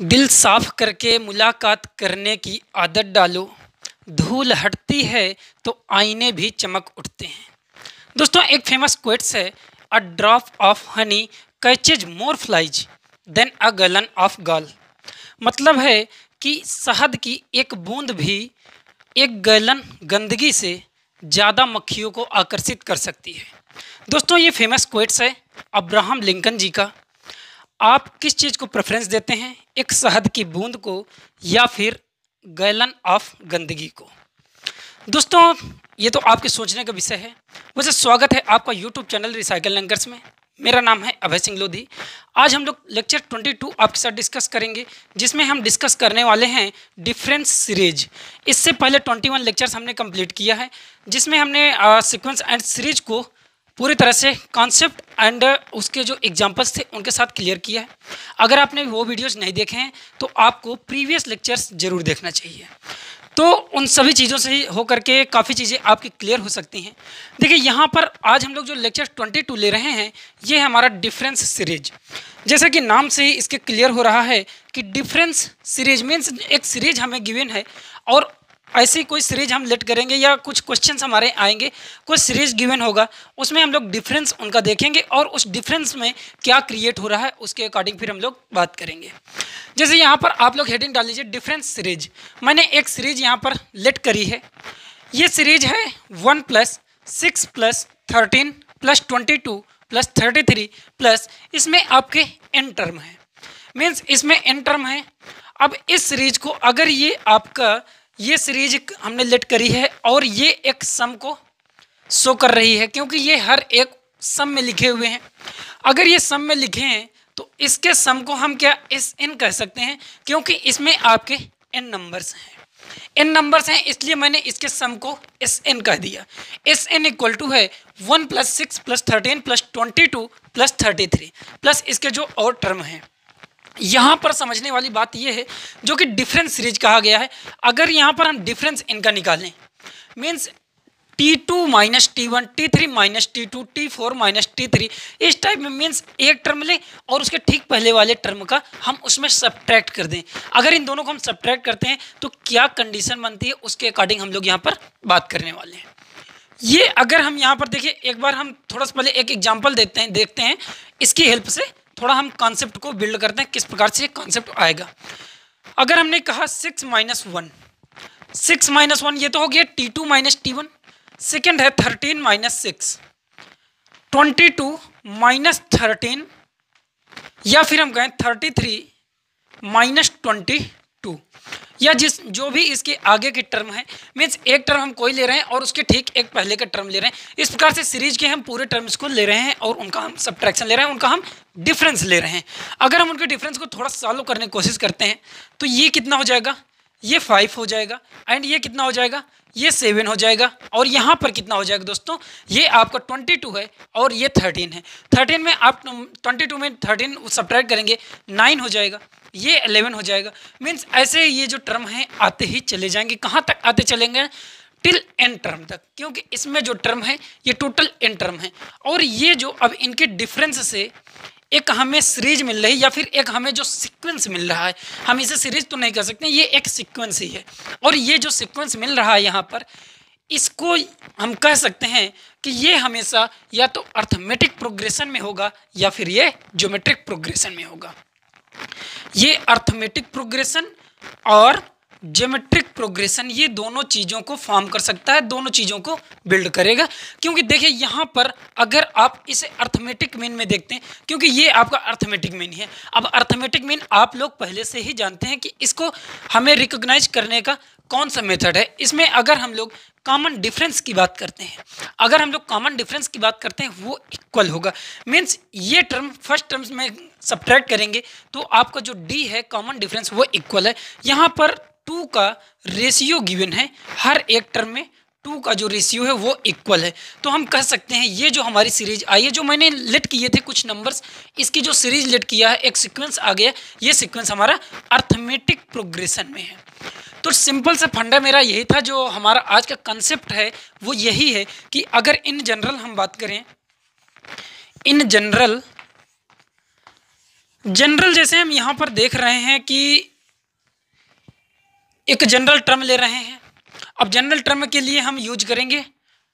दिल साफ करके मुलाकात करने की आदत डालो। धूल हटती है तो आईने भी चमक उठते हैं। दोस्तों, एक फेमस क्वेट्स है, a drop of honey catches more flies than a gallon of gall. मतलब है कि शहद की एक बूंद भी एक गैलन गंदगी से ज़्यादा मक्खियों को आकर्षित कर सकती है। दोस्तों, ये फेमस क्वेट्स है अब्राहम लिंकन जी का। आप किस चीज़ को प्रेफरेंस देते हैं, एक शहद की बूंद को या फिर गैलन ऑफ गंदगी को? दोस्तों, ये तो आपके सोचने का विषय है। वैसे स्वागत है आपका यूट्यूब चैनल रिसाइकल लैंकर्स में। मेरा नाम है अभय सिंह लोधी। आज हम लोग लेक्चर 22 आपके साथ डिस्कस करेंगे, जिसमें हम डिस्कस करने वाले हैं डिफरेंस सीरीज। इससे पहले 21 लेक्चर्स हमने कंप्लीट किया है, जिसमें हमने सीक्वेंस एंड सीरीज को पूरी तरह से कॉन्सेप्ट एंड उसके जो एग्जांपल्स थे उनके साथ क्लियर किया है। अगर आपने वो वीडियोस नहीं देखे हैं तो आपको प्रीवियस लेक्चर्स जरूर देखना चाहिए, तो उन सभी चीज़ों से ही होकर के काफ़ी चीज़ें आपकी क्लियर हो सकती हैं। देखिए, यहाँ पर आज हम लोग जो लेक्चर 22 ले रहे हैं, ये है हमारा डिफरेंस सीरीज। जैसे कि नाम से ही इसके क्लियर हो रहा है कि डिफरेंस सीरीज मीन्स एक सीरीज हमें गिवन है और ऐसी कोई सीरीज हम लेट करेंगे या कुछ क्वेश्चंस हमारे आएंगे, कोई सीरीज गिवन होगा, उसमें हम लोग डिफरेंस उनका देखेंगे और उस डिफरेंस में क्या क्रिएट हो रहा है उसके अकॉर्डिंग फिर हम लोग बात करेंगे। जैसे यहाँ पर आप लोग हेडिंग डाल लीजिए डिफरेंस सीरीज। मैंने एक सीरीज यहाँ पर लेट करी है। ये सीरीज है 1 + 6 + 13 + 22 + 33 प्लस इसमें आपके n टर्म है, मीन्स इसमें n टर्म है। अब इस सीरीज को अगर ये सीरीज हमने लेट करी है और ये एक सम को शो कर रही है, क्योंकि ये हर एक सम में लिखे हुए हैं। अगर ये सम में लिखे हैं तो इसके सम को हम क्या एस एन कह सकते हैं, क्योंकि इसमें आपके एन नंबर्स हैं, इसलिए मैंने इसके सम को एस एन कह दिया। एस एन इक्वल टू है 1 + 6 + 13 + 22 + 33 प्लस इसके जो और टर्म हैं। यहाँ पर समझने वाली बात यह है, जो कि डिफरेंस सीरीज कहा गया है। अगर यहाँ पर हम डिफरेंस इनका निकालें, means T2 - T1, T3 - T2, T4 - T3, इस टाइप में, मीन्स एक टर्म लें और उसके ठीक पहले वाले टर्म का हम उसमें सब्ट्रैक्ट कर दें। अगर इन दोनों को हम सब्ट्रैक्ट करते हैं तो क्या कंडीशन बनती है, उसके अकॉर्डिंग हम लोग यहाँ पर बात करने वाले हैं। ये अगर हम यहाँ पर देखिए, एक बार हम थोड़ा सा पहले एक एग्जाम्पल देखते हैं, इसकी हेल्प से थोड़ा हम कॉन्सेप्ट को बिल्ड करते हैं, किस प्रकार से कॉन्सेप्ट आएगा। अगर हमने कहा 6 - 1, 6 - 1 ये तो हो गया T2 - T1। सेकेंड है 13 - 6, 22 - 13, या फिर हम कहें 33 - 22, या जो भी इसके आगे के टर्म है, मीन्स एक टर्म हम कोई ले रहे हैं और उसके ठीक एक पहले का टर्म ले रहे हैं। इस प्रकार से सीरीज के हम पूरे टर्म्स को ले रहे हैं और उनका हम सब्ट्रैक्शन ले रहे हैं, उनका हम डिफरेंस ले रहे हैं। अगर हम उनके डिफरेंस को थोड़ा सॉल्व करने की कोशिश करते हैं तो ये कितना हो जाएगा, ये 5 हो जाएगा, एंड ये कितना हो जाएगा, ये 7 हो जाएगा, और यहाँ पर कितना हो जाएगा दोस्तों, ये आपका 22 है और ये 13 है। 13 में आप 22 में 13 सब्ट्रैक्ट करेंगे, 9 हो जाएगा, ये 11 हो जाएगा। मीन्स ऐसे ये जो टर्म हैं आते ही चले जाएंगे। कहाँ तक आते चलेंगे, टिल एन टर्म तक, क्योंकि इसमें जो टर्म है ये टोटल एन टर्म है। और ये जो अब इनके डिफरेंस से एक हमें सीरीज मिल रही है, या फिर एक हमें जो सीक्वेंस मिल रहा है, हम इसे सीरीज तो नहीं कह सकते, ये एक सीक्वेंस ही है। और ये जो सीक्वेंस मिल रहा है यहाँ पर, इसको हम कह सकते हैं कि ये हमेशा या तो अर्थमेटिक प्रोग्रेशन में होगा या फिर ये ज्योमेट्रिक प्रोग्रेशन में होगा। ये अर्थमेटिक प्रोग्रेशन और ज्योमेट्रिक प्रोग्रेशन, ये दोनों चीज़ों को फॉर्म कर सकता है, दोनों चीज़ों को बिल्ड करेगा। क्योंकि देखिए यहाँ पर अगर आप इसे अर्थमेटिक मीन में देखते हैं, क्योंकि ये आपका अर्थमेटिक मीन है। अब अर्थमेटिक मीन आप लोग पहले से ही जानते हैं कि इसको हमें रिकॉग्नाइज करने का कौन सा मेथड है। इसमें अगर हम लोग कॉमन डिफरेंस की बात करते हैं, वो इक्वल होगा। मीन्स ये टर्म फर्स्ट टर्म्स में सब्ट्रैक्ट करेंगे तो आपका जो डी है कॉमन डिफरेंस वो इक्वल है। यहाँ पर 2 का रेशियो गिवन है, हर एक टर्म में 2 का जो रेशियो है वो इक्वल है। तो हम कह सकते हैं ये जो हमारी सीरीज आई है, जो मैंने लेट किए थे कुछ नंबर्स, इसकी जो सीरीज लेट किया है, एक सीक्वेंस आ गया, ये सीक्वेंस हमारा अर्थमेटिक प्रोग्रेशन में है। तो सिंपल से फंडा मेरा यही था, जो हमारा आज का कंसेप्ट है वो यही है कि अगर इन जनरल हम बात करें, इन जनरल जनरल जैसे हम यहाँ पर देख रहे हैं कि एक जनरल टर्म ले रहे हैं। अब जनरल टर्म के लिए हम यूज करेंगे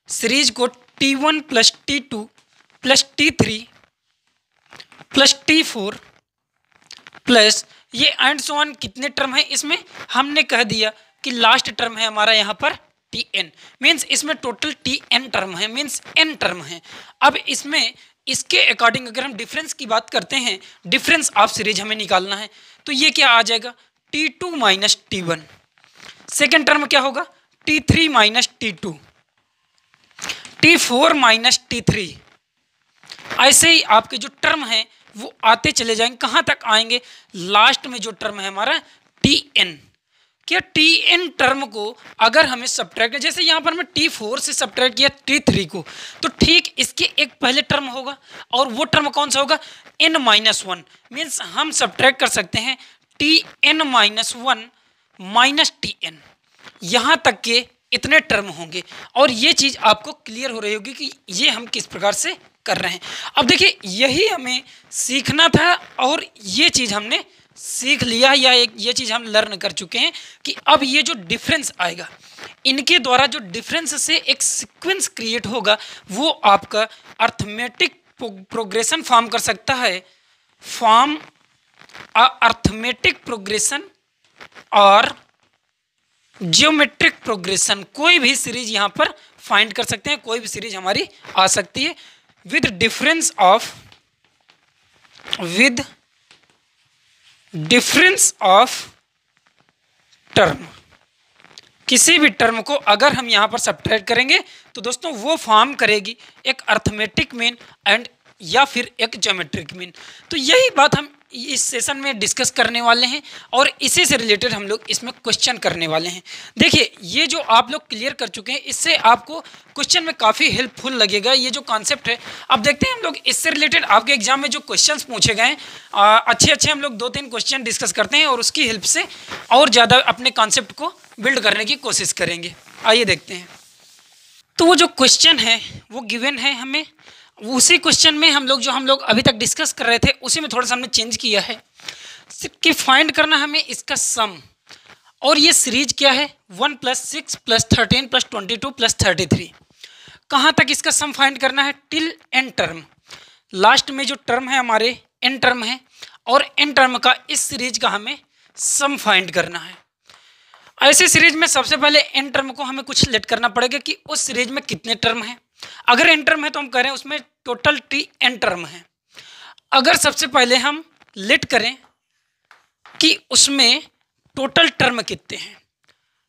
सीरीज को T1 plus T2 plus T3 plus T4 plus ये एंड सो ऑन कितने टर्म है इसमें हमने कह दिया कि लास्ट टर्म है हमारा यहाँ पर Tn, मीन्स इसमें टोटल Tn टर्म है, मीन्स n टर्म है। अब इसमें इसके अकॉर्डिंग अगर हम डिफरेंस की बात करते हैं, डिफरेंस ऑफ सीरीज हमें निकालना है, तो ये क्या आ जाएगा T2 minus T1। Second term क्या होगा T3 minus T2, T4 minus T3। ऐसे ही आपके जो टर्म है वो आते चले जाएंगे, कहाँ तक आएंगे, लास्ट में जो टर्म है हमारा Tn। क्या Tn टर्म को अगर हमें सब्ट्रैक्ट, जैसे यहाँ पर मैं T4 से सब्ट्रैक्ट किया T3 को, तो ठीक इसके एक पहले टर्म होगा और वो टर्म कौन सा होगा n माइनस वन, मीन्स हम सब्ट्रैक्ट कर सकते हैं Tn minus one minus Tn, यहाँ तक के इतने टर्म होंगे। और ये चीज़ आपको क्लियर हो रही होगी कि ये हम किस प्रकार से कर रहे हैं। अब देखिए यही हमें सीखना था और ये चीज़ हमने सीख लिया, या एक ये चीज़ हम लर्न कर चुके हैं कि अब ये जो डिफरेंस आएगा, इनके द्वारा जो डिफरेंस से एक सीक्वेंस क्रिएट होगा वो आपका अर्थमेटिक प्रोग्रेशन फॉर्म कर सकता है, फॉर्म अर्थमेटिक प्रोग्रेशन और जियोमेट्रिक प्रोग्रेशन। कोई भी सीरीज यहाँ पर फाइंड कर सकते हैं, कोई भी सीरीज हमारी आ सकती है विद डिफरेंस ऑफ टर्म। किसी भी टर्म को अगर हम यहाँ पर सब्ट्रैक्ट करेंगे तो दोस्तों वो फॉर्म करेगी एक अर्थमेटिक मीन एंड या फिर एक ज्योमेट्रिक मीन। तो यही बात हम इस सेशन में डिस्कस करने वाले हैं और इसी से रिलेटेड हम लोग इसमें क्वेश्चन करने वाले हैं। देखिए ये जो आप लोग क्लियर कर चुके हैं, इससे आपको क्वेश्चन में काफ़ी हेल्पफुल लगेगा ये जो कॉन्सेप्ट है। अब देखते हैं हम लोग इससे रिलेटेड आपके एग्जाम में जो क्वेश्चंस पूछे गए हैं, अच्छे हम लोग 2-3 क्वेश्चन डिस्कस करते हैं और उसकी हेल्प से और ज़्यादा अपने कॉन्सेप्ट को बिल्ड करने की कोशिश करेंगे। आइए देखते हैं। तो वो जो क्वेश्चन है वो गिवन है हमें, उसी क्वेश्चन में हम लोग अभी तक डिस्कस कर रहे थे उसी में थोड़ा सा हमने चेंज किया है कि फाइंड करना हमें इसका सम। और ये सीरीज क्या है 1 + 6 + 13 + 22 + 33। कहाँ तक इसका सम फाइंड करना है टिल n टर्म। लास्ट में जो टर्म है हमारे n टर्म है और n टर्म का इस सीरीज का हमें सम फाइंड करना है। ऐसे सीरीज में सबसे पहले n टर्म को हमें कुछ लेट करना पड़ेगा कि उस सीरीज में कितने टर्म हैं। अगर n टर्म है तो हम कह रहे हैं उसमें टोटल Tn टर्म है। अगर सबसे पहले हम लेट करें कि उसमें टोटल टर्म कितने हैं,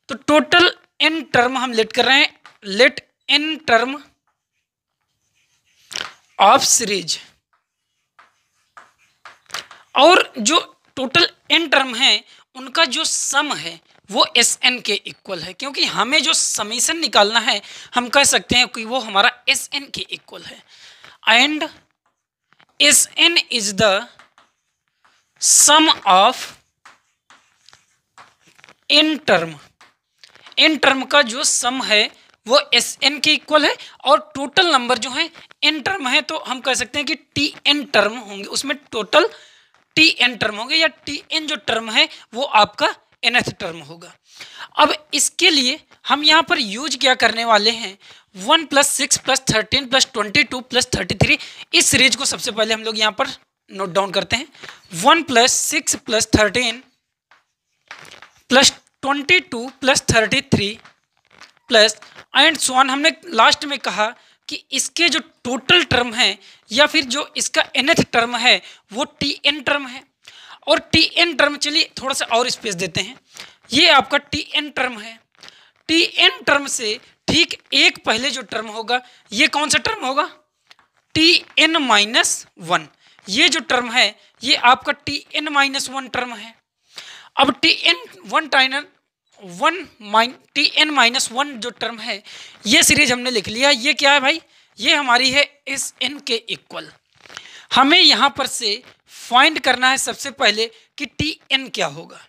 तो टोटल n टर्म हम लेट कर रहे हैं, let n term of series. और जो टोटल n टर्म है उनका जो सम है वो Sn के इक्वल है, क्योंकि हमें जो समीशन निकालना है हम कह सकते हैं कि वो हमारा Sn के इक्वल है। And Sn is the sum of n term. n term का जो सम है वो Sn के इक्वल है और टोटल नंबर जो है n टर्म है, तो हम कह सकते हैं कि Tn टर्म होंगे, उसमें टोटल Tn टर्म होंगे, या Tn जो टर्म है वो आपका nth टर्म होगा। अब इसके लिए हम यहाँ पर यूज क्या करने वाले हैं 1 + 6 + 13 + 22 + 33। इस सीरीज को सबसे पहले हम लोग यहाँ पर नोट डाउन करते हैं। 1 + 6 + 13 + 22 + 33 प्लस एंड सो ऑन। हमने लास्ट में कहा कि इसके जो टोटल टर्म है या फिर जो इसका nth टर्म है वो Tn टर्म है। और Tn टर्म, चलिए थोड़ा सा और स्पेस देते हैं, ये आपका Tn टर्म है। Tn टर्म से ठीक एक पहले जो टर्म होगा ये कौन सा टर्म होगा Tn - 1। ये जो टर्म है ये आपका Tn - 1 टर्म है। अब Tn - 1 जो टर्म है ये सीरीज हमने लिख लिया। ये क्या है भाई, ये हमारी है Sn के इक्वल। हमें यहाँ पर से फाइंड करना है सबसे पहले कि Tn क्या होगा।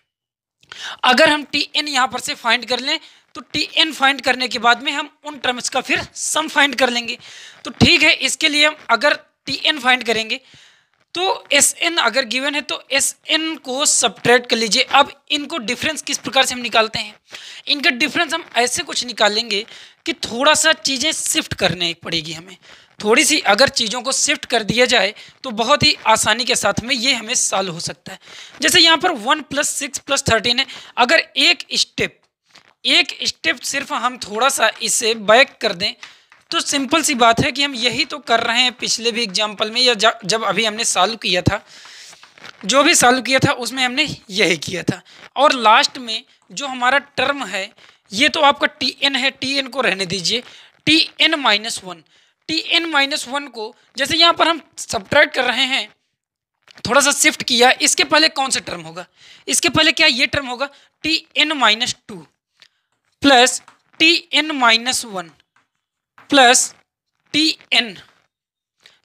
अगर हम Tn यहाँ पर से फाइंड कर लें तो Tn फाइंड करने के बाद में हम उन टर्म्स का फिर सम फाइंड कर लेंगे। तो ठीक है, इसके लिए हम अगर Tn फाइंड करेंगे तो एस एन अगर गिवन है तो एस एन को सब्ट्रैक्ट कर लीजिए। अब इनको डिफरेंस किस प्रकार से हम निकालते हैं, इनका डिफरेंस हम ऐसे कुछ निकालेंगे कि थोड़ा सा चीज़ें शिफ्ट करने पड़ेगी हमें, थोड़ी सी अगर चीज़ों को शिफ्ट कर दिया जाए तो बहुत ही आसानी के साथ में ये हमें सॉल्व हो सकता है। जैसे यहाँ पर 1 + 6 + 13 है, अगर एक स्टेप सिर्फ हम थोड़ा सा इसे बैक कर दें तो सिंपल सी बात है कि हम यही तो कर रहे हैं पिछले भी एग्जाम्पल में, या जब अभी हमने सॉल्व किया था, जो भी सॉल्व किया था उसमें हमने यही किया था। और लास्ट में जो हमारा टर्म है ये तो आपका टी एन है, टी एन को रहने दीजिए, टी एन माइनस वन को जैसे यहाँ पर हम सब्ट्रैक्ट कर रहे हैं, थोड़ा सा शिफ्ट किया, इसके पहले कौन सा टर्म होगा, इसके पहले क्या ये टर्म होगा, T N minus 2 plus T N minus 1 plus T N,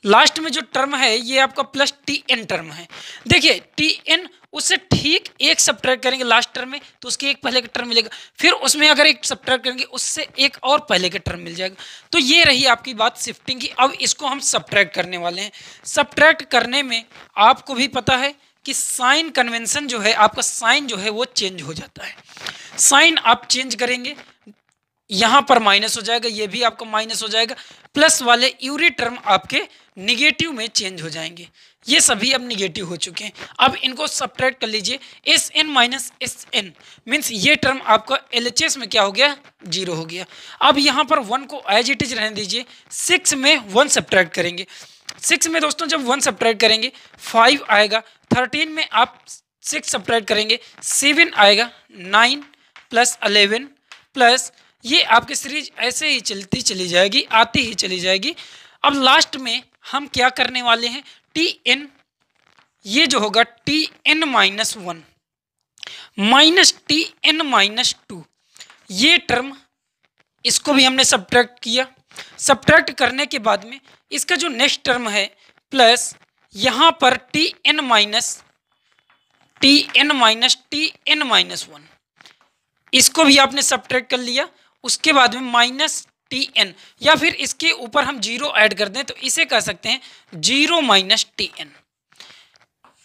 last में जो टर्म है ये आपका प्लस टी एन टर्म है। देखिए टी एन उससे ठीक एक सब्ट्रैक्ट करेंगे लास्ट टर्म में तो उसके एक पहले का टर्म मिलेगा, फिर उसमें अगर एक सब्ट्रैक्ट करेंगे उससे एक और पहले का टर्म मिल जाएगा। तो ये रही आपकी बात शिफ्टिंग की। अब इसको हम सब्ट्रैक्ट करने वाले हैं। सब्ट्रैक्ट करने में आपको भी पता है कि साइन कन्वेंशन जो है, आपका साइन जो है वो चेंज हो जाता है। साइन आप चेंज करेंगे, यहाँ पर माइनस हो जाएगा, ये भी आपका माइनस हो जाएगा, प्लस वाले यूरी टर्म आपके निगेटिव में चेंज हो जाएंगे। ये सभी अब निगेटिव हो चुके हैं। अब इनको सब्ट्रैक्ट कर लीजिए, S N minus S N means ये टर्म आपका LHS में क्या हो गया, 0 हो गया। अब यहाँ पर 1 को एज इट इज रहने दीजिए, 6 में 1 सब्ट्रैक्ट करेंगे, 6 में दोस्तों जब 1 सब्ट्रैक्ट करेंगे 5 आएगा, 13 में आप 6 सब्ट्रैक्ट करेंगे 7 आएगा, 9 + 11 प्लस ये आपकी सीरीज ऐसे ही चलती चली जाएगी, आती ही चली जाएगी। अब लास्ट में हम क्या करने वाले हैं, टी एन ये जो होगा T N minus 1 minus T N minus 2, ये टर्म इसको भी हमने सब्ट्रैक्ट किया। सब्ट्रैक्ट करने के बाद में इसका जो नेक्स्ट टर्म है प्लस यहाँ पर T N minus T N minus 1, इसको भी आपने सब्ट्रैक्ट कर लिया। उसके बाद में माइनस टी एन, या फिर इसके ऊपर हम 0 ऐड कर दें तो इसे कह सकते हैं 0 माइनस टी एन।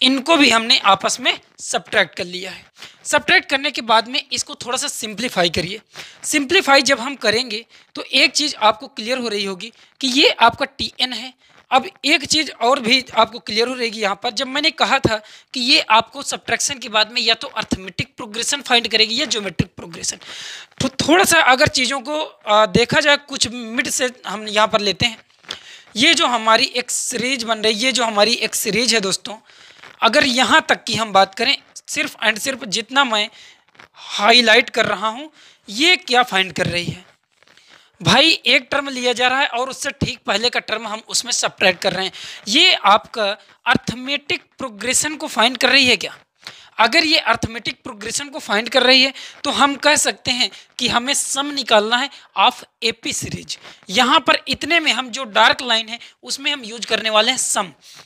इनको भी हमने आपस में सब्ट्रैक्ट कर लिया है। सब्ट्रैक्ट करने के बाद में इसको थोड़ा सा सिंप्लीफाई करिए। सिंप्लीफाई जब हम करेंगे तो एक चीज़ आपको क्लियर हो रही होगी कि ये आपका टी एन है। अब एक चीज़ और भी आपको क्लियर हो रहेगी यहाँ पर, जब मैंने कहा था कि ये आपको सब्ट्रैक्शन के बाद में या तो अर्थमेटिक प्रोग्रेशन फाइंड करेगी या ज्योमेट्रिक प्रोग्रेशन। तो थोड़ा सा अगर चीज़ों को देखा जाए, कुछ मिड से हम यहाँ पर लेते हैं। ये जो हमारी एक सीरीज बन रही है, ये जो हमारी एक सीरीज है दोस्तों, अगर यहाँ तक की हम बात करें, सिर्फ एंड सिर्फ जितना मैं हाईलाइट कर रहा हूँ ये क्या फाइंड कर रही है भाई, एक टर्म लिया जा रहा है और उससे ठीक पहले का टर्म हम उसमें सब्ट्रैक्ट कर रहे हैं। ये आपका अर्थमेटिक प्रोग्रेशन को फाइंड कर रही है क्या? अगर ये अर्थमेटिक प्रोग्रेशन को फाइंड कर रही है तो हम कह सकते हैं कि हमें सम निकालना है ऑफ एपी सीरीज। यहाँ पर इतने में हम जो डार्क लाइन है उसमें हम यूज करने वाले हैं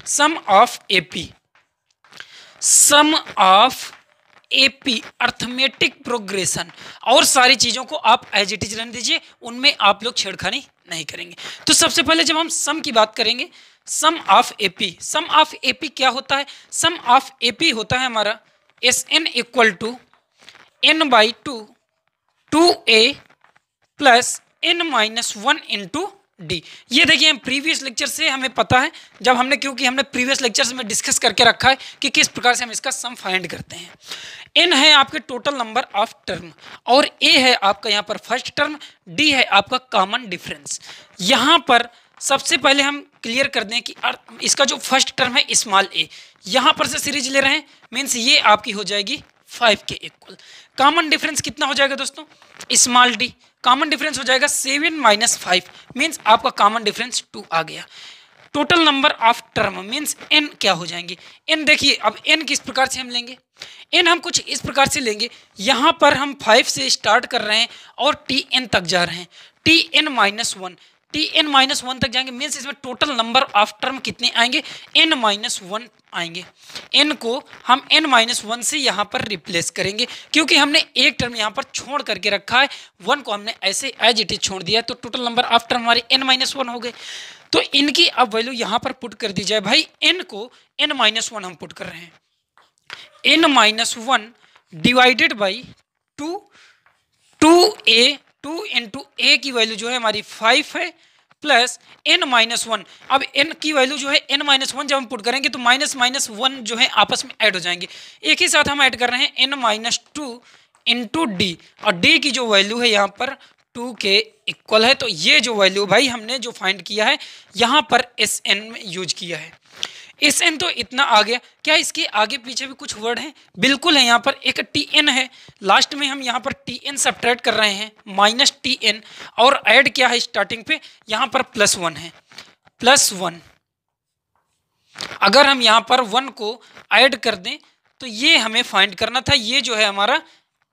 sum of AP, sum of AP arithmetic progression. और सारी चीज़ों को आप एज इट इज रहने दीजिए, उनमें आप लोग छेड़खानी नहीं करेंगे। तो सबसे पहले जब हम सम की बात करेंगे, sum of AP, sum of AP क्या होता है? सम ऑफ एपी होता है हमारा S n equal to n by 2a plus n minus 1 into D. ये देखिए हम प्रीवियस लेक्चर से हमें पता है, जब हमने क्योंकि हमने प्रीवियस लेक्चर्स में डिस्कस करके रखा है कि किस प्रकार से हम इसका सम फाइंड करते हैं। n है आपके टोटल नंबर ऑफ टर्म और a है आपका यहाँ पर फर्स्ट टर्म, d है आपका कॉमन डिफरेंस। यहाँ पर सबसे पहले हम क्लियर कर दें कि इसका जो फर्स्ट टर्म है स्मॉल a, यहाँ पर से सीरीज ले रहे हैं मीन्स ये आपकी हो जाएगी 5 के इक्वल। कॉमन डिफरेंस कितना हो जाएगा दोस्तों? Small d। कॉमन डिफरेंस हो जाएगा 7 माइनस 5 मीन्स आपका कॉमन डिफरेंस 2 आ गया। Total number of term means n क्या हो जाएंगे? n देखिए अब n किस प्रकार से हम लेंगे, n हम कुछ इस प्रकार से लेंगे, यहाँ पर हम 5 से स्टार्ट कर रहे हैं और tn तक जा रहे हैं, tn माइनस 1, tn माइनस 1 तक जाएंगे मीन्स इसमें टोटल नंबर ऑफ टर्म कितने आएंगे? n माइनस 1 आएंगे। n को हम n माइनस 1 से यहाँ पर रिप्लेस करेंगे क्योंकि हमने एक टर्म यहाँ पर छोड़ करके रखा है, 1 को हमने ऐसे एज इट इज छोड़ दिया, तो टोटल नंबर ऑफ टर्म हमारे n माइनस 1 हो गए। तो इनकी अब वैल्यू यहाँ पर पुट कर दी जाए भाई। n को n-1 हम पुट कर रहे हैं, n-1 divided by 2, 2a, 2 into ए की वैल्यू जो है हमारी 5 है, प्लस n-1। अब n की वैल्यू जो है n-1 जब हम पुट करेंगे तो -1 जो है आपस में ऐड हो जाएंगे, एक ही साथ हम ऐड कर रहे हैं n-2 इंटू डी, और d की जो वैल्यू है यहाँ पर 2 के इक्वल है। तो ये जो वैल्यू भाई हमने जो फाइंड किया है यहाँ पर Sn में यूज किया है। Sn तो इतना आ गया। क्या इसके आगे पीछे भी कुछ वर्ड है? बिल्कुल है, यहाँ पर एक Tn है, लास्ट में हम यहाँ पर Tn सब्ट्रैक्ट कर रहे हैं -Tn, और ऐड क्या है स्टार्टिंग पे, यहाँ पर +1 है, +1। अगर हम यहाँ पर 1 को ऐड कर दें तो ये हमें फाइंड करना था, ये जो है हमारा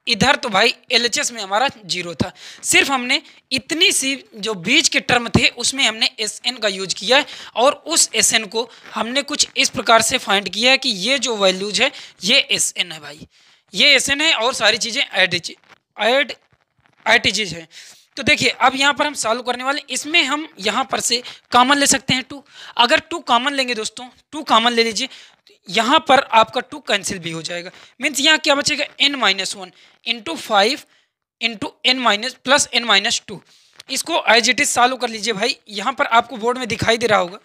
इधर तो भाई LHS में हमारा 0 था, सिर्फ हमने इतनी सी जो बीच के टर्म थे उसमें हमने Sn का यूज किया है, और उस Sn को हमने कुछ इस प्रकार से फाइंड किया है कि ये जो वैल्यूज है ये Sn है भाई, ये Sn है, और सारी चीज़ें ऐड चीज़ है। तो देखिए अब यहाँ पर हम सॉल्व करने वाले, इसमें हम यहाँ पर से कॉमन ले सकते हैं 2। अगर 2 कॉमन लेंगे दोस्तों, 2 कॉमन ले लीजिए, यहाँ पर आपका 2 कैंसिल भी हो जाएगा, मीन्स यहाँ क्या बचेगा n-1 इंटू 5 इंटू n-+n-2। इसको एज इट इज सॉल्व कर लीजिए भाई। यहाँ पर आपको बोर्ड में दिखाई दे रहा होगा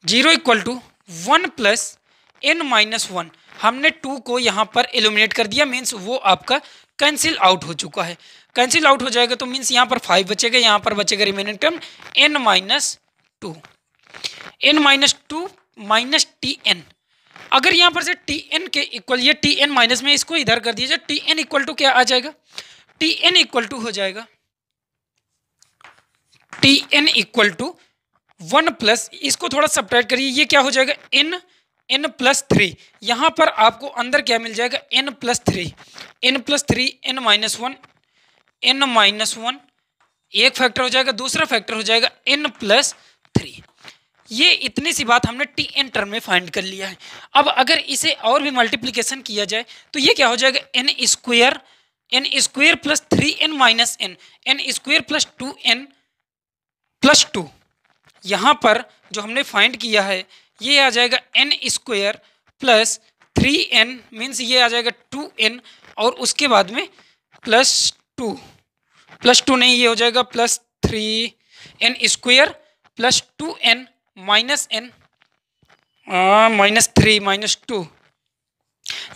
0 = 1 + n-1। हमने 2 को यहाँ पर एलिमिनेट कर दिया, मीन्स वो आपका कैंसिल आउट हो चुका है। कैंसिल आउट हो जाएगा तो मीन्स यहाँ पर 5 बचेगा, यहाँ पर बचेगा remaining term n-2, n-2 minus Tn। अगर यहाँ पर से Tn के इक्वल, ये Tn माइनस में इसको इधर कर दीजिए, Tn इक्वल टू क्या आ जाएगा, Tn इक्वल टू हो जाएगा Tn इक्वल टू 1 प्लस, इसको थोड़ा सब्ट्रैक्ट करिए, ये क्या हो जाएगा n+3। यहाँ पर आपको अंदर क्या मिल जाएगा n+3, n+3 n-1 एक फैक्टर हो जाएगा, दूसरा फैक्टर हो जाएगा n+3। ये इतनी सी बात हमने Tn टर्म में फाइंड कर लिया है। अब अगर इसे और भी मल्टीप्लिकेशन किया जाए तो ये क्या हो जाएगा n² plus 3n minus n, n² plus 2n plus 2। यहाँ पर जो हमने फाइंड किया है ये आ जाएगा n² प्लस 3n, मीन्स ये आ जाएगा 2n, और उसके बाद में +2 नहीं, ये हो जाएगा +3n² plus 2n minus n -3 -2।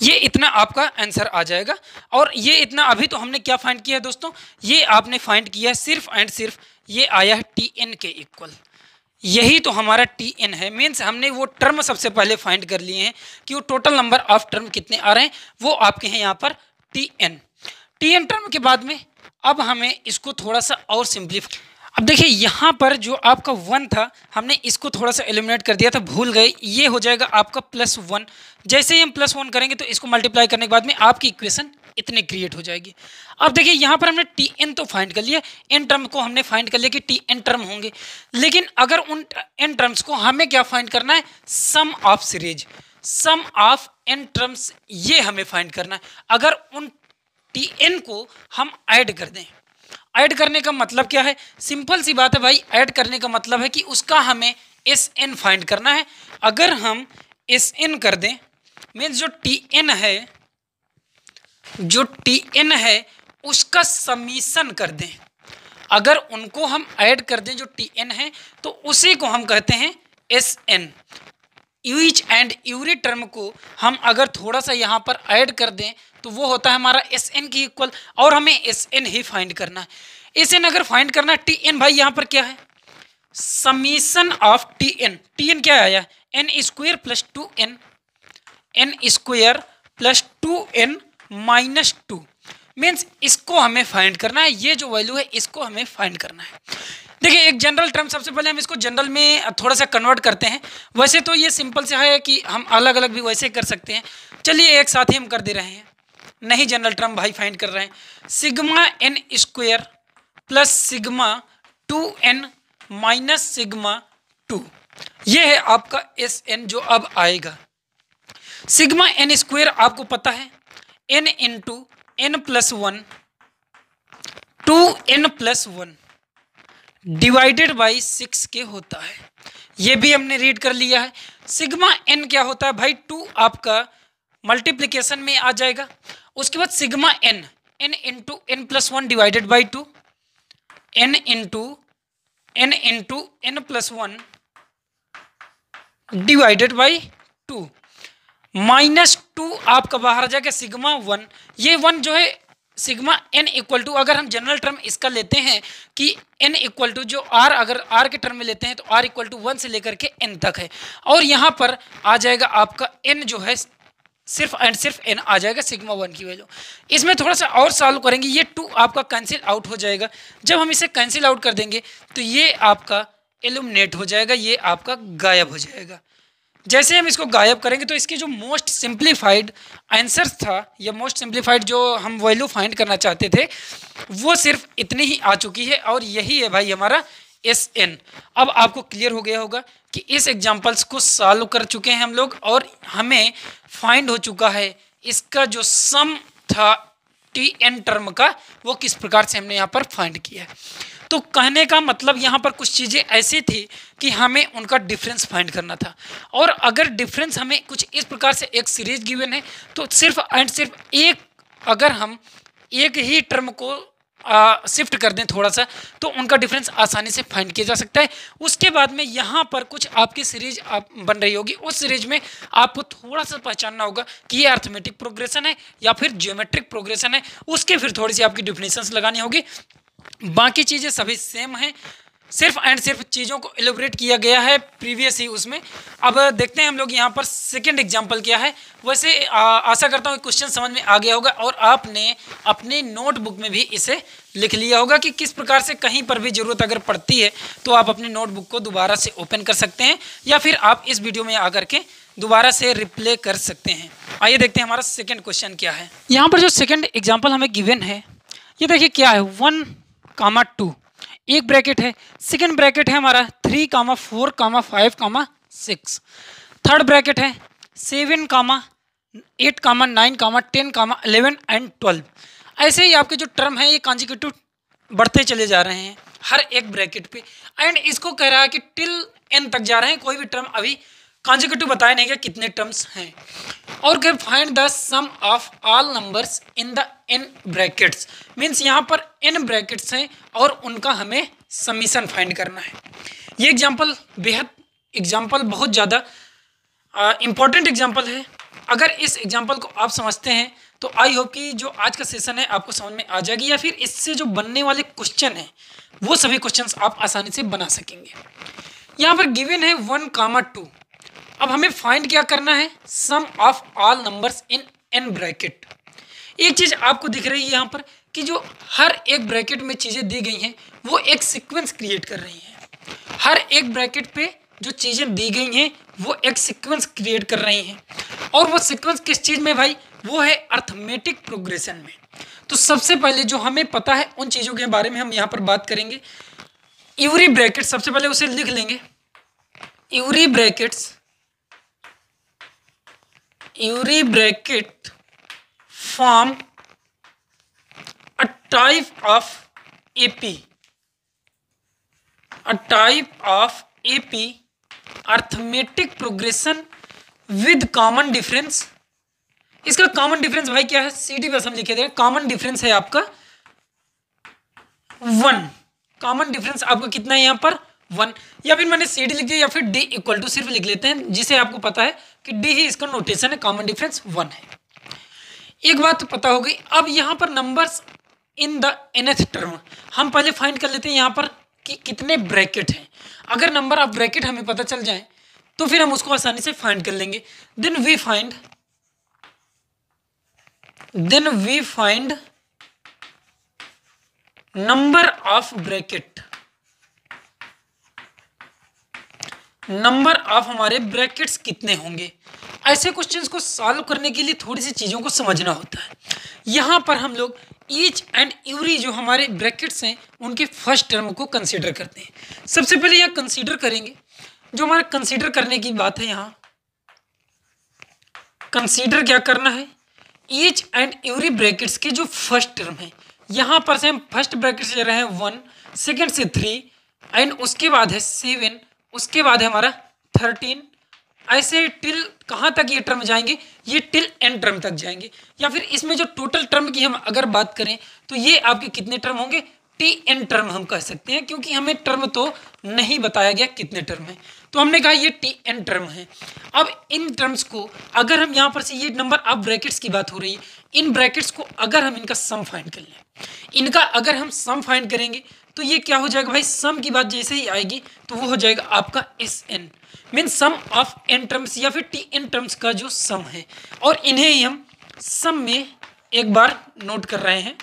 ये इतना आपका आंसर आ जाएगा। और ये इतना अभी तो हमने क्या फाइंड किया है दोस्तों, ये आपने फाइंड किया है सिर्फ एंड सिर्फ ये आया है Tn के इक्वल, यही तो हमारा Tn है। मीन्स हमने वो टर्म सबसे पहले फाइंड कर लिए हैं कि वो टोटल नंबर ऑफ टर्म कितने आ रहे हैं, वो आपके हैं यहाँ पर Tn टर्म के बाद में। अब हमें इसको थोड़ा सा और सिंप्लीफाई, अब देखिए यहाँ पर जो आपका 1 था हमने इसको थोड़ा सा एलिमिनेट कर दिया था, भूल गए, ये हो जाएगा आपका +1। जैसे ही हम +1 करेंगे तो इसको मल्टीप्लाई करने के बाद में आपकी इक्वेशन इतने क्रिएट हो जाएगी। अब देखिए यहाँ पर हमने Tn तो फाइंड कर लिया, n टर्म को हमने फाइंड कर लिया कि Tn टर्म होंगे, लेकिन अगर उन n टर्म्स को हमें क्या फाइंड करना है, sum of series, sum of n terms, ये हमें फाइंड करना है। अगर उन Tn को हम ऐड कर दें, ऐड करने का मतलब क्या है, सिंपल सी बात है भाई, ऐड करने का मतलब है कि उसका हमें Sn फाइंड करना है। अगर हम Sn कर दें, मीन्स जो Tn है उसका समीशन कर दें, अगर उनको हम ऐड कर दें जो Tn है तो उसी को हम कहते हैं Sn। Each and every term को हम अगर थोड़ा सा यहाँ पर ऐड कर दें तो वो होता है हमारा Sn की इक्वल, और हमें Sn ही फाइंड करना है। Sn अगर फाइंड करना है, Tn भाई यहाँ पर क्या है, समीशन ऑफ Tn। Tn क्या आया, n² plus 2n, n² plus 2n minus 2, means इसको हमें फाइंड करना है, ये जो वैल्यू है इसको हमें फाइंड करना है। देखिए एक जनरल टर्म, सबसे पहले हम इसको जनरल में थोड़ा सा कन्वर्ट करते हैं। वैसे तो ये सिंपल से है कि हम अलग अलग भी वैसे कर सकते हैं, चलिए एक साथ ही हम कर दे रहे हैं, नहीं जनरल टर्म भाई फाइंड कर रहे हैं। Sigma n² plus sigma 2n minus sigma 2, ये है आपका Sn जो अब आएगा। सिग्मा n² आपको पता है n into n+1 2n+1 divided by 6 के होता है। ये भी हमने रीड कर लिया है। सिग्मा एन क्या होता है भाई, 2 आपका मल्टीप्लिकेशन में आ जाएगा। उसके बाद sigma N, N into N plus 1 divided by 2, N into N plus 1 divided by 2, -2 आपका बाहर आ जाएगा सिग्मा 1। ये 1 जो है सिग्मा एन इक्वल टू, अगर हम जनरल टर्म इसका लेते हैं कि एन इक्वल टू जो आर, अगर आर के टर्म में लेते हैं तो आर इक्वल टू 1 से लेकर के एन तक है। और यहाँ पर आ जाएगा आपका एन जो है सिर्फ एंड सिर्फ एन आ जाएगा सिग्मा 1 की वैल्यू। इसमें थोड़ा सा और सॉल्व करेंगे, ये 2 आपका कैंसिल आउट हो जाएगा। जब हम इसे कैंसिल आउट कर देंगे तो ये आपका एलिमिनेट हो जाएगा, ये आपका गायब हो जाएगा। जैसे हम इसको गायब करेंगे तो इसकी जो मोस्ट सिंप्लीफाइड आंसर था या मोस्ट सिंप्लीफाइड जो हम वैल्यू फाइंड करना चाहते थे वो सिर्फ इतनी ही आ चुकी है, और यही है भाई हमारा एस एन। अब आपको क्लियर हो गया होगा कि इस एग्जाम्पल्स को सॉल्व कर चुके हैं हम लोग, और हमें फाइंड हो चुका है इसका जो सम था टी एन टर्म का, वो किस प्रकार से हमने यहाँ पर फाइंड किया है। तो कहने का मतलब यहाँ पर कुछ चीज़ें ऐसी थी कि हमें उनका डिफरेंस फाइंड करना था, और अगर डिफरेंस हमें कुछ इस प्रकार से एक सीरीज गिवन है तो सिर्फ एंड सिर्फ एक, अगर हम एक ही टर्म को शिफ्ट कर दें थोड़ा सा तो उनका डिफरेंस आसानी से फाइंड किया जा सकता है। उसके बाद में यहाँ पर कुछ आपकी सीरीज बन रही होगी, उस सीरीज में आपको थोड़ा सा पहचानना होगा कि ये अर्थमेटिक प्रोग्रेशन है या फिर ज्योमेट्रिक प्रोग्रेशन है, उसके फिर थोड़ी सी आपकी डिफिनेशंस लगानी होगी। बाकी चीज़ें सभी सेम हैं, सिर्फ एंड सिर्फ चीज़ों को एलोबरेट किया गया है प्रीवियस ही उसमें। अब देखते हैं हम लोग यहाँ पर सेकंड एग्जांपल क्या है। वैसे आशा करता हूँ क्वेश्चन समझ में आ गया होगा और आपने अपने नोटबुक में भी इसे लिख लिया होगा कि किस प्रकार से कहीं पर भी ज़रूरत अगर पड़ती है तो आप अपनी नोटबुक को दोबारा से ओपन कर सकते हैं, या फिर आप इस वीडियो में आकर के दोबारा से रिप्ले कर सकते हैं। आइए देखते हैं हमारा सेकेंड क्वेश्चन क्या है। यहाँ पर जो सेकेंड एग्जाम्पल हमें गिवन है ये देखिए क्या है, 1, 2 एक ब्रैकेट है, सेकंड ब्रैकेट है हमारा 3, 4, 5, 6, थर्ड ब्रैकेट है 7, 8, 9, 10, 11 एंड 12। ऐसे ही आपके जो टर्म है ये कॉन्जिक्यूटिव बढ़ते चले जा रहे हैं हर एक ब्रैकेट पे, एंड इसको कह रहा है कि टिल एन तक जा रहे हैं। कोई भी टर्म अभी कॉन्जिक्यूटिव बताया नहीं कि कितने टर्म्स हैं, और फिर find the sum of all numbers in the N brackets, means यहाँ पर एन ब्रैकेट्स हैं और उनका हमें समीशन फाइंड करना है। ये एग्जाम्पल बहुत ज़्यादा इम्पॉर्टेंट एग्जाम्पल है। अगर इस एग्जाम्पल को आप समझते हैं तो आई होप कि जो आज का सेशन है आपको समझ में आ जाएगी, या फिर इससे जो बनने वाले क्वेश्चन हैं वो सभी क्वेश्चंस आप आसानी से बना सकेंगे। यहाँ पर गिवन है 1, 2। अब हमें फाइंड क्या करना है, sum of all numbers in an bracket. एक चीज़ आपको दिख रही है यहाँ पर कि जो हर एक ब्रैकेट में चीज़ें दी गई हैं वो एक सीक्वेंस क्रिएट कर रही हैं। हर एक ब्रैकेट पे जो चीज़ें दी गई हैं वो एक सीक्वेंस क्रिएट कर रही हैं, और वो सीक्वेंस किस चीज़ में भाई, वो है अर्थमेटिक प्रोग्रेशन में। तो सबसे पहले जो हमें पता है उन चीज़ों के बारे में हम यहाँ पर बात करेंगे। एवरी ब्रैकेट, सबसे पहले उसे लिख लेंगे। Every bracket form a type of AP arithmetic progression with common difference। इसका कॉमन डिफरेंस भाई क्या है, CD बस हम लिखे थे, कॉमन डिफरेंस है आपका 1। कॉमन डिफरेंस आपका कितना है यहाँ पर 1, या फिर मैंने CD लिख दिया, या फिर D इक्वल टू सिर्फ लिख लेते हैं, जिसे आपको पता है कि D ही इसका नोटेशन है, कॉमन डिफरेंस 1 है। एक बात तो पता हो गई। अब यहाँ पर numbers in the nth term हम पहले फाइंड कर लेते हैं यहाँ पर कि कितने ब्रैकेट हैं। अगर नंबर ऑफ ब्रैकेट हमें पता चल जाए तो फिर हम उसको आसानी से फाइंड कर लेंगे। Then we find number of bracket, number of हमारे ब्रैकेट्स कितने होंगे। ऐसे क्वेश्चंस को सॉल्व करने के लिए थोड़ी सी चीज़ों को समझना होता है। यहाँ पर हम लोग ईच एंड एवरी जो हमारे ब्रैकेट्स हैं उनके फर्स्ट टर्म को कंसीडर करते हैं। सबसे पहले यहाँ कंसीडर करेंगे, जो हमारा कंसीडर करने की बात है, यहाँ कंसीडर क्या करना है, ईच एंड एवरी ब्रैकेट्स के जो फर्स्ट टर्म है। यहाँ पर से हम फर्स्ट ब्रैकेट से ले रहे हैं 1, सेकेंड से 3, एंड उसके बाद है 7, उसके बाद है हमारा 13, ऐसे टिल कहाँ तक ये टर्म जाएंगे, ये टिल एन टर्म तक जाएंगे। या फिर इसमें जो टोटल टर्म की हम अगर बात करें तो ये आपके कितने टर्म होंगे, टी एन टर्म हम कह सकते हैं, क्योंकि हमें टर्म तो नहीं बताया गया कितने टर्म है, तो हमने कहा ये टी एन टर्म है। अब इन टर्म्स को अगर हम यहाँ पर से ये नंबर अब ब्रैकेट्स की बात हो रही है, इन ब्रैकेट्स को अगर हम इनका सम फाइंड कर लें, इनका अगर हम सम फाइंड करेंगे तो ये क्या हो जाएगा भाई, सम की बात जैसे ही आएगी तो वो हो जाएगा आपका S N, mean sum of N terms या फिर टी एन टर्म्स का जो सम है, और इन्हें ही हम सम में एक बार नोट कर रहे हैं,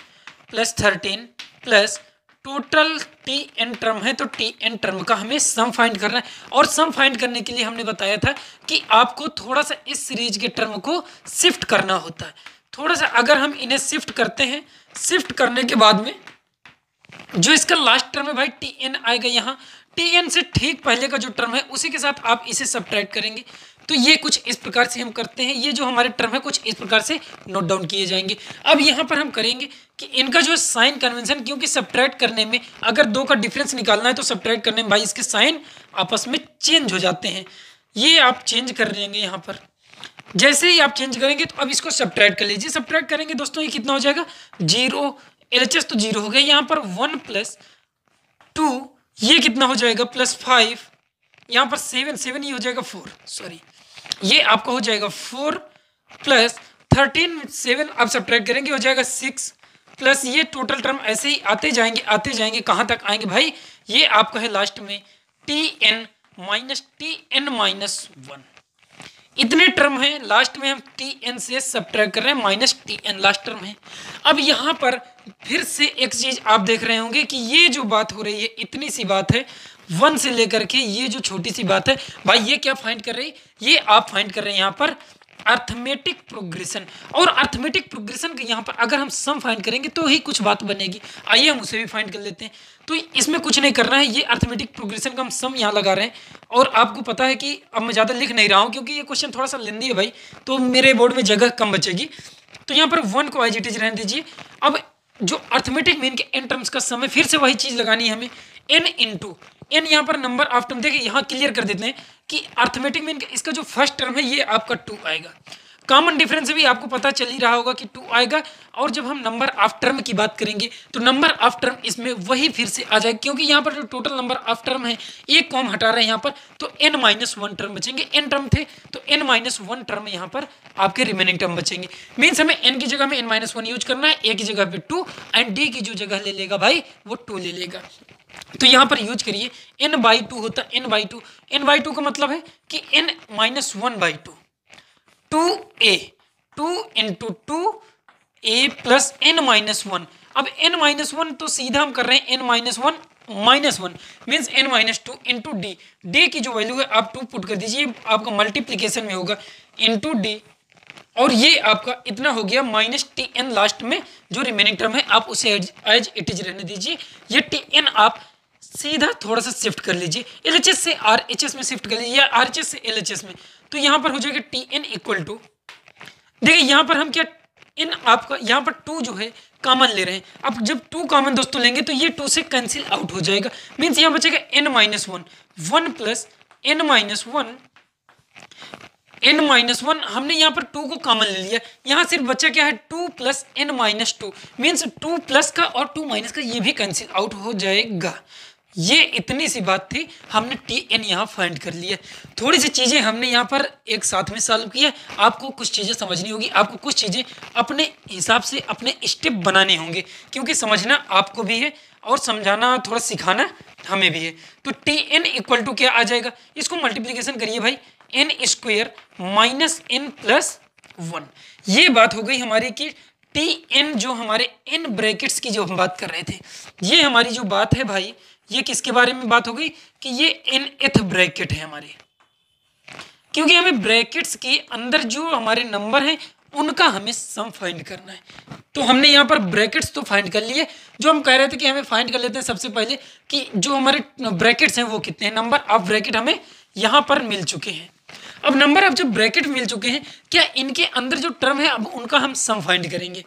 plus 13 plus total T N term है, तो टी एन टर्म का हमें सम फाइंड करना है। और सम फाइंड करने के लिए हमने बताया था कि आपको थोड़ा सा इस सीरीज के टर्म को शिफ्ट करना होता है, थोड़ा सा अगर हम इन्हें शिफ्ट करते हैं, शिफ्ट करने के बाद में जो इसका लास्ट टर्म है भाई टी एन आएगा यहाँ, टी एन से ठीक पहले का जो टर्म है उसी के साथ आप इसे सब्ट्रैक्ट करेंगे, तो ये कुछ इस प्रकार से हम करते हैं, ये जो हमारे टर्म है कुछ इस प्रकार से नोट डाउन किए जाएंगे। अब यहाँ पर हम करेंगे कि इनका जो साइन कन्वेंशन, क्योंकि सब्ट्रैक्ट करने में अगर दो का डिफरेंस निकालना है तो सब्ट्रैक्ट करने में भाई इसके साइन आपस में चेंज हो जाते हैं, ये आप चेंज कर देंगे यहाँ पर। जैसे ही आप चेंज करेंगे तो अब इसको सब्ट्रैक्ट कर लीजिए, सब्ट्रैक्ट करेंगे दोस्तों ये कितना हो जाएगा, 0, एलएचएस तो 0 हो गया, यहाँ पर 1 प्लस 2 ये कितना हो जाएगा, प्लस 5, यहाँ पर 7 ही हो जाएगा 4, सॉरी ये आपका हो जाएगा 4 प्लस 13, 7 आप सब्ट्रैक्ट करेंगे हो जाएगा 6 प्लस ये टोटल टर्म ऐसे ही आते जाएंगे कहाँ तक आएंगे भाई, ये आपका है लास्ट में टी एन माइनस 1, इतने टर्म है लास्ट में हम टी एन से सब्ट्रैक्ट कर रहे हैं, minus T N last term है। अब यहाँ पर फिर से एक चीज आप देख रहे होंगे कि ये जो बात हो रही है इतनी सी बात है, 1 से लेकर के ये जो छोटी सी बात है भाई, ये क्या फाइंड कर रही है, ये आप फाइंड कर रहे हैं यहाँ पर अर्थमेटिक प्रोग्रेशन, और अर्थमेटिक प्रोग्रेशन के यहाँ पर अगर हम सम फाइंड करेंगे तो ही कुछ बात बनेगी। आइए हम उसे भी फाइंड कर लेते हैं। तो इसमें कुछ नहीं करना है, ये अर्थमेटिक प्रोग्रेशन का हम सम यहाँ लगा रहे हैं, और आपको पता है कि अब मैं ज़्यादा लिख नहीं रहा हूँ क्योंकि ये क्वेश्चन थोड़ा सा लेंदी है भाई, तो मेरे बोर्ड में जगह कम बचेगी, तो यहाँ पर 1 को एज इट इज रहने दीजिए। अब जो अर्थमेटिक मीन के एन टर्म्स का सम है, फिर से वही चीज़ लगानी है हमें, एन इंटू एन, यहाँ पर नंबर ऑफ टर्म देखिए यहाँ क्लियर कर देते हैं कि अर्थमेटिक मीन इसका जो फर्स्ट टर्म है ये आपका 2 आएगा, कॉमन डिफरेंस से भी आपको पता चल ही रहा होगा कि 2 आएगा, और जब हम नंबर ऑफ टर्म की बात करेंगे तो नंबर ऑफ टर्म इसमें वही फिर से आ जाएगा, क्योंकि यहाँ पर जो टोटल नंबर ऑफ टर्म है एक कॉम हटा रहे हैं यहाँ पर, तो n-1 टर्म बचेंगे, n टर्म थे तो n-1 टर्म यहाँ पर आपके रिमेनिंग टर्म बचेंगे। मीन्स हमें n की जगह में n-1 यूज करना है, a की जगह पे 2 एंड d की जो जगह ले लेगा भाई वो 2 ले लेगा, तो यहाँ पर यूज करिए n/2 होता है, n/2 का मतलब है कि n-1/2 2a 2 into 2a plus n-1, अब n-1 तो सीधा हम कर रहे हैं n-1 means n-2 into D की जो वैल्यू है आप 2 पुट कर दीजिए, आपका मल्टीप्लीकेशन में होगा इंटू डी, और ये आपका इतना हो गया माइनस टी एन लास्ट में जो रिमेनिंग टर्म है आप उसे एज इट इज रहने दीजिए। ये टी एन आप सीधा थोड़ा सा शिफ्ट कर लीजिए, एलएचएस से आरएचएस में शिफ्ट कर लीजिए या आरएचएस से एलएचएस में, तो यहाँ पर हो जाएगा टी एन इक्वल टू, देखिए यहाँ पर हम क्या इन आपका यहाँ पर 2 जो है कॉमन ले रहे हैं, अब जब 2 कॉमन दोस्तों लेंगे तो ये 2 से कैंसिल आउट हो जाएगा, मीन्स यहाँ बचेगा n-1 1 प्लस n-1 हमने यहाँ पर 2 को कॉमन ले लिया, यहाँ सिर्फ बचा क्या है 2 प्लस n-2 मीन्स 2 प्लस का और 2 माइनस का ये भी कैंसिल आउट हो जाएगा। ये इतनी सी बात थी, हमने टी एन यहाँ फाइंड कर लिया। थोड़ी सी चीज़ें हमने यहाँ पर एक साथ में सॉल्व किया, आपको कुछ चीज़ें समझनी होगी, आपको कुछ चीज़ें अपने हिसाब से अपने स्टेप बनाने होंगे, क्योंकि समझना आपको भी है और समझाना थोड़ा सिखाना हमें भी है। तो टी एन इक्वल टू क्या आ जाएगा, इसको मल्टीप्लीकेशन करिए भाई, N square minus N plus 1, ये बात हो गई हमारी कि टी एन जो हमारे एन ब्रैकेट्स की जो हम बात कर रहे थे, ये हमारी जो बात है भाई ये किसके बारे में बात हो गई कि ये nth ब्रैकेट है हमारे, क्योंकि हमें ब्रैकेट्स के अंदर जो हमारे नंबर हैं उनका हमें सम फाइंड करना है। तो हमने यहाँ पर ब्रैकेट्स तो फाइंड कर लिए, जो हम कह रहे थे कि हमें फाइंड कर लेते हैं सबसे पहले कि जो हमारे ब्रैकेट्स हैं वो कितने हैं, नंबर ऑफ ब्रैकेट हमें यहाँ पर मिल चुके हैं। अब नंबर ऑफ जब ब्रैकेट मिल चुके हैं, क्या इनके अंदर जो टर्म है अब उनका हम सम फाइंड करेंगे।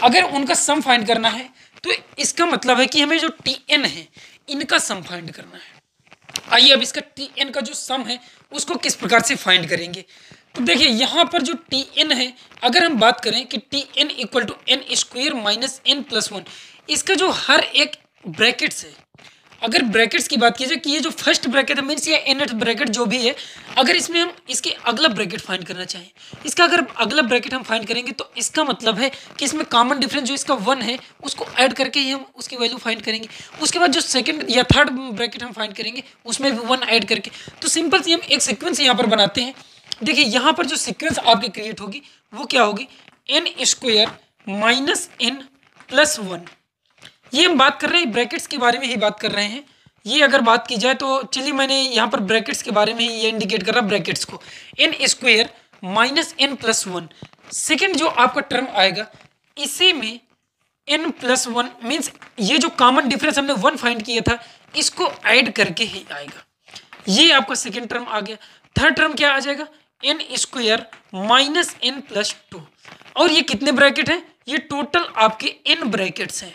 अगर उनका सम फाइंड करना है तो इसका मतलब है कि हमें जो टी एन है इनका सम फाइंड करना है। आइए अब इसका टी एन का जो सम है उसको किस प्रकार से फाइंड करेंगे। तो देखिए यहाँ पर जो टी एन है, अगर हम बात करें कि T N equal to N square minus N plus one, इसका जो हर एक ब्रैकेट्स है, अगर ब्रैकेट्स की बात की जाए कि ये जो फर्स्ट ब्रैकेट है मीन्स ये nth ब्रैकेट जो भी है, अगर इसमें हम इसके अगला ब्रैकेट फाइंड करना चाहें, इसका अगर अगला ब्रैकेट हम फाइंड करेंगे तो इसका मतलब है कि इसमें कॉमन डिफरेंस जो इसका वन है उसको ऐड करके ही हम उसकी वैल्यू फाइंड करेंगे। उसके बाद जो सेकंड या थर्ड ब्रैकेट हम फाइंड करेंगे उसमें भी वन ऐड करके। तो सिंपल सी हम एक सिक्वेंस यहाँ पर बनाते हैं। देखिए यहाँ पर जो सिक्वेंस आपकी क्रिएट होगी वो क्या होगी, N square minus N plus one. ये हम बात कर रहे हैं ब्रैकेट्स के बारे में ही बात कर रहे हैं। ये अगर बात की जाए तो चलिए मैंने यहाँ पर ब्रैकेट्स के बारे में ही ये इंडिकेट कर रहा ब्रैकेट्स को, N square minus N plus one. Second जो आपका टर्म आएगा इसी में एन प्लस वन मीन्स ये जो कॉमन डिफरेंस हमने वन फाइंड किया था इसको ऐड करके ही आएगा। ये आपका सेकेंड टर्म आ गया। थर्ड टर्म क्या आ जाएगा, N square minus N plus two. और ये कितने ब्रैकेट हैं, ये टोटल आपके एन ब्रैकेट्स हैं,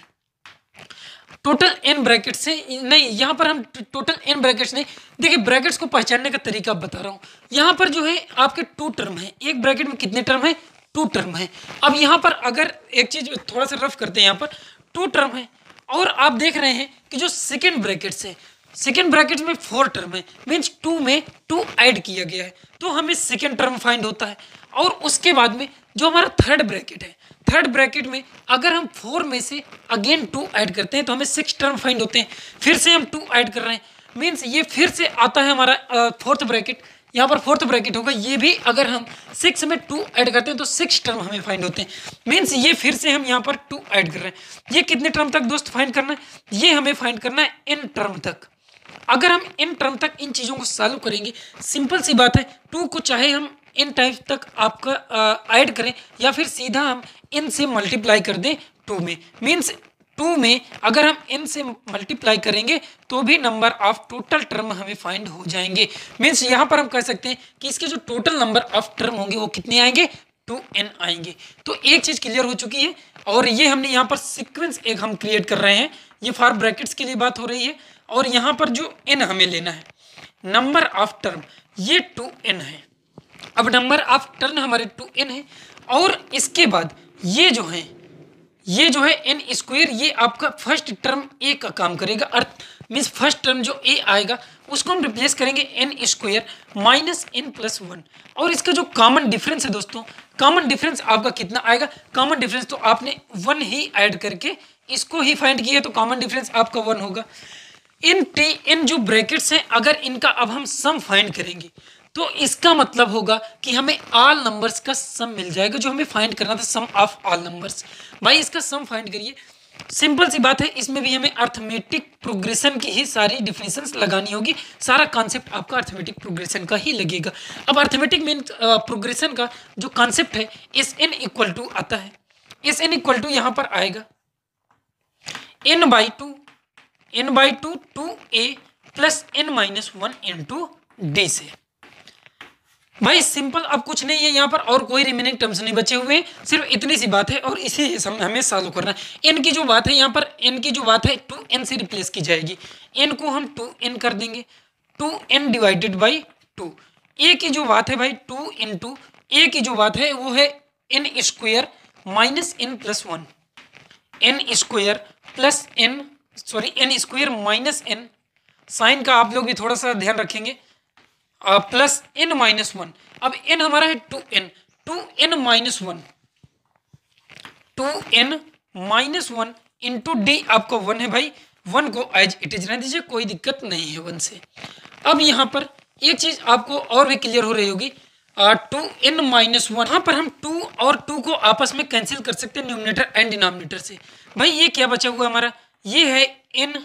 टोटल एन ब्रैकेट्स हैं। नहीं यहाँ पर हम टोटल एन ब्रैकेट्स नहीं, देखिए ब्रैकेट्स को पहचानने का तरीका बता रहा हूँ। यहाँ पर जो है आपके टू टर्म है, एक ब्रैकेट में कितने टर्म है, टू टर्म है। अब यहाँ पर अगर एक चीज थोड़ा सा रफ करते हैं, यहाँ पर टू टर्म है और आप देख रहे हैं कि जो सेकेंड ब्रैकेट्स है, सेकेंड ब्रैकेट में फोर टर्म है मीन्स टू में टू ऐड किया गया है तो हमें सेकेंड टर्म फाइंड होता है। और उसके बाद में जो हमारा थर्ड ब्रैकेट है, थर्ड ब्रैकेट में अगर हम फोर में से अगेन टू ऐड करते हैं तो हमें सिक्स टर्म फाइंड होते हैं। फिर से हम टू ऐड कर रहे हैं मीन्स ये फिर से आता है हमारा फोर्थ ब्रैकेट, यहाँ पर फोर्थ ब्रैकेट होगा, ये भी अगर हम सिक्स में टू ऐड करते हैं तो सिक्स टर्म हमें फाइंड होते हैं मीन्स ये फिर से हम यहाँ पर टू ऐड कर रहे हैं। ये कितने टर्म तक दोस्त फाइंड करना है, ये हमें फाइंड करना है एन टर्म तक। अगर हम इन टर्म तक इन चीज़ों को सॉल्व करेंगे, सिंपल सी बात है, टू को चाहे हम इन टाइम तक आपका ऐड करें या फिर सीधा हम इन से मल्टीप्लाई कर दें टू में, मीन्स टू में अगर हम इन से मल्टीप्लाई करेंगे तो भी नंबर ऑफ टोटल टर्म हमें फाइंड हो जाएंगे। मीन्स यहाँ पर हम कह सकते हैं कि इसके जो टोटल नंबर ऑफ टर्म होंगे वो कितने आएंगे, 2n आएंगे। तो एक चीज़ क्लियर हो चुकी है। और ये हमने यहाँ पर सीक्वेंस एक हम क्रिएट कर रहे हैं, ये फॉर ब्रैकेट्स के लिए बात हो रही है। और यहाँ पर जो n हमें लेना है, नंबर ऑफ टर्म ये 2n है। अब नंबर ऑफ टर्म हमारे 2n है और इसके बाद ये जो है एन स्क्वायर, ये आपका फर्स्ट टर्म ए का काम करेगा। अर्थ मीन्स फर्स्ट टर्म जो ए आएगा उसको हम रिप्लेस करेंगे N square minus N plus one. और इसका जो कॉमन डिफरेंस है दोस्तों, कॉमन डिफरेंस आपका कितना आएगा, कॉमन डिफरेंस तो आपने वन ही ऐड करके इसको ही फाइंड किया तो कॉमन डिफरेंस आपका वन होगा। इन जो ब्रैकेट्स हैं अगर इनका अब हम सम फाइंड करेंगे तो इसका मतलब होगा कि हमें ऑल नंबर्स का सम मिल जाएगा, जो हमें फाइंड करना था, सम ऑफ ऑल नंबर्स। भाई इसका सम फाइंड करिए, सिंपल सी बात है, इसमें भी हमें अर्थमेटिक प्रोग्रेशन की ही सारी डिफिनेशंस लगानी होगी। सारा कॉन्सेप्ट आपका अर्थमेटिक प्रोग्रेशन का ही लगेगा। अब अर्थमेटिक मीन प्रोग्रेशन का जो कॉन्सेप्ट है एस एन इक्वल टू आता है। एस एन इक्वल टू यहाँ पर आएगा N by two two A plus N minus one into D से। भाई सिंपल, अब कुछ नहीं है यहाँ पर, और कोई रिमेनिंग टर्म्स नहीं बचे हुए हैं, सिर्फ इतनी सी बात है और इसे हमें सॉल्व करना है। एन की जो बात है यहाँ पर, एन की जो बात है 2n से रिप्लेस की जाएगी। एन को हम 2n कर देंगे, 2n डिवाइडेड बाई 2। ए की जो बात है भाई 2 इंटू ए की जो बात है वो है N square minus N plus one, N square plus N N square minus N, sign का आप लोग भी थोड़ा सा ध्यान रखेंगे, प्लस एन माइनस वन। अब एन हमारा है 2n minus one, 2n minus one into D आपका वन है भाई, वन को एज इट इज रहने दीजिए, कोई दिक्कत नहीं है वन से। अब यहाँ पर एक चीज आपको और भी क्लियर हो रही होगी, 2n माइनस वन, यहाँ पर हम 2 और 2 को आपस में कैंसिल कर सकते हैं न्यूमरेटर एंड डिनोमिनेटर से। भाई ये क्या बचा हुआ हमारा, ये है n।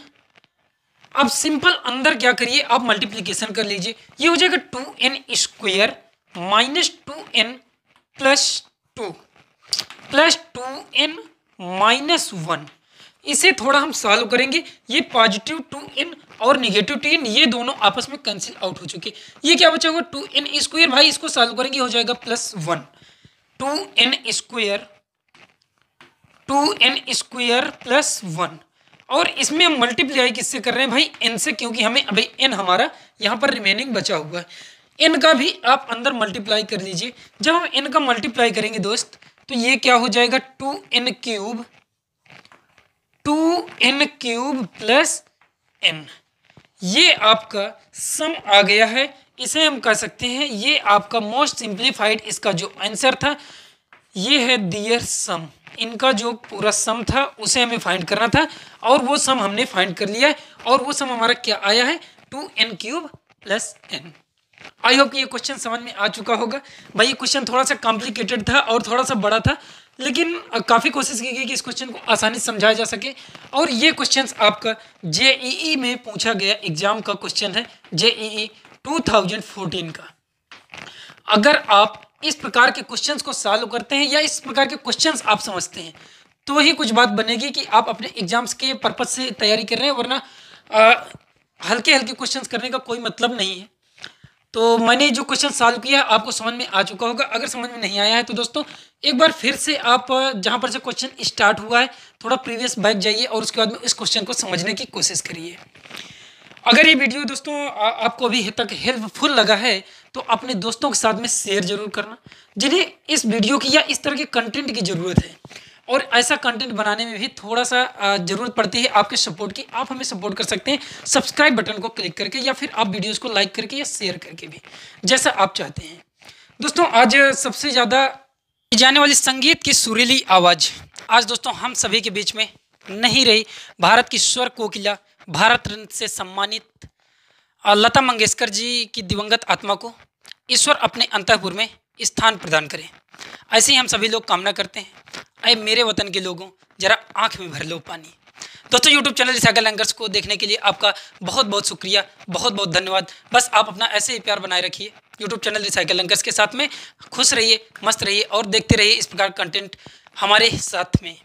अब सिंपल अंदर क्या करिए, आप मल्टीप्लीकेशन कर लीजिए, ये हो जाएगा 2n square minus 2n plus 2 plus 2n minus 1। इसे थोड़ा हम सॉल्व करेंगे, ये पॉजिटिव 2n और निगेटिव 2n ये दोनों आपस में कैंसिल आउट हो चुके। ये क्या बचा होगा 2n स्क्वायर, भाई इसको सॉल्व करेंगे हो जाएगा प्लस 1, 2n स्क्वायर प्लस 1। और इसमें हम मल्टीप्लाई किससे कर रहे हैं भाई, n से, क्योंकि हमें अभी n हमारा यहाँ पर रिमेनिंग बचा हुआ है। n का भी आप अंदर मल्टीप्लाई कर लीजिए। जब हम n का मल्टीप्लाई करेंगे दोस्त तो ये क्या हो जाएगा, 2n क्यूब प्लस n, ये आपका सम आ गया है। इसे हम कह सकते हैं ये आपका मोस्ट सिंप्लीफाइड, इसका जो आंसर था ये है डियर सम। इनका जो पूरा सम था उसे हमें फाइंड करना था और वो सम हमने फाइंड कर लिया है और वो सम हमारा क्या आया है, 2n cube plus n। I hope कि ये क्वेश्चन समझ में आ चुका होगा। भाई ये क्वेश्चन थोड़ा सा कॉम्प्लिकेटेड था और थोड़ा सा बड़ा था, लेकिन काफ़ी कोशिश की गई कि इस क्वेश्चन को आसानी से समझाया जा सके। और ये क्वेश्चन आपका JEE में पूछा गया एग्जाम का क्वेश्चन है, JEE 2014 का। अगर आप इस प्रकार के क्वेश्चंस को सॉल्व करते हैं या इस प्रकार के क्वेश्चंस आप समझते हैं तो ही कुछ बात बनेगी कि आप अपने एग्जाम्स के पर्पज से तैयारी कर रहे हैं, वरना हल्के हल्के क्वेश्चंस करने का कोई मतलब नहीं है। तो मैंने जो क्वेश्चन सॉल्व किया आपको समझ में आ चुका होगा। अगर समझ में नहीं आया है तो दोस्तों एक बार फिर से आप जहाँ पर से क्वेश्चन स्टार्ट हुआ है थोड़ा प्रीवियस बैक जाइए और उसके बाद में इस क्वेश्चन को समझने की कोशिश करिए। अगर ये वीडियो दोस्तों आपको अभी तक हेल्पफुल लगा है तो अपने दोस्तों के साथ में शेयर जरूर करना, जिन्हें इस वीडियो की या इस तरह के कंटेंट की ज़रूरत है। और ऐसा कंटेंट बनाने में भी थोड़ा सा ज़रूरत पड़ती है आपके सपोर्ट की। आप हमें सपोर्ट कर सकते हैं सब्सक्राइब बटन को क्लिक करके या फिर आप वीडियोस को लाइक करके या शेयर करके भी, जैसा आप चाहते हैं। दोस्तों आज सबसे ज़्यादा जाने वाली संगीत की सुरीली आवाज़ आज दोस्तों हम सभी के बीच में नहीं रही। भारत की स्वर कोकिला, भारत रत्न से सम्मानित लता मंगेशकर जी की दिवंगत आत्मा को ईश्वर अपने अंतःपुर में स्थान प्रदान करें, ऐसे ही हम सभी लोग कामना करते हैं। अरे मेरे वतन के लोगों, जरा आंख में भर लो पानी। दोस्तों यूट्यूब चैनल रिसाइकल एंकर्स को देखने के लिए आपका बहुत बहुत शुक्रिया, बहुत बहुत धन्यवाद। बस आप अपना ऐसे ही प्यार बनाए रखिए यूट्यूब चैनल रिसाइकल एंकर्स के साथ में। खुश रहिए, मस्त रहिए और देखते रहिए इस प्रकार कंटेंट हमारे साथ में।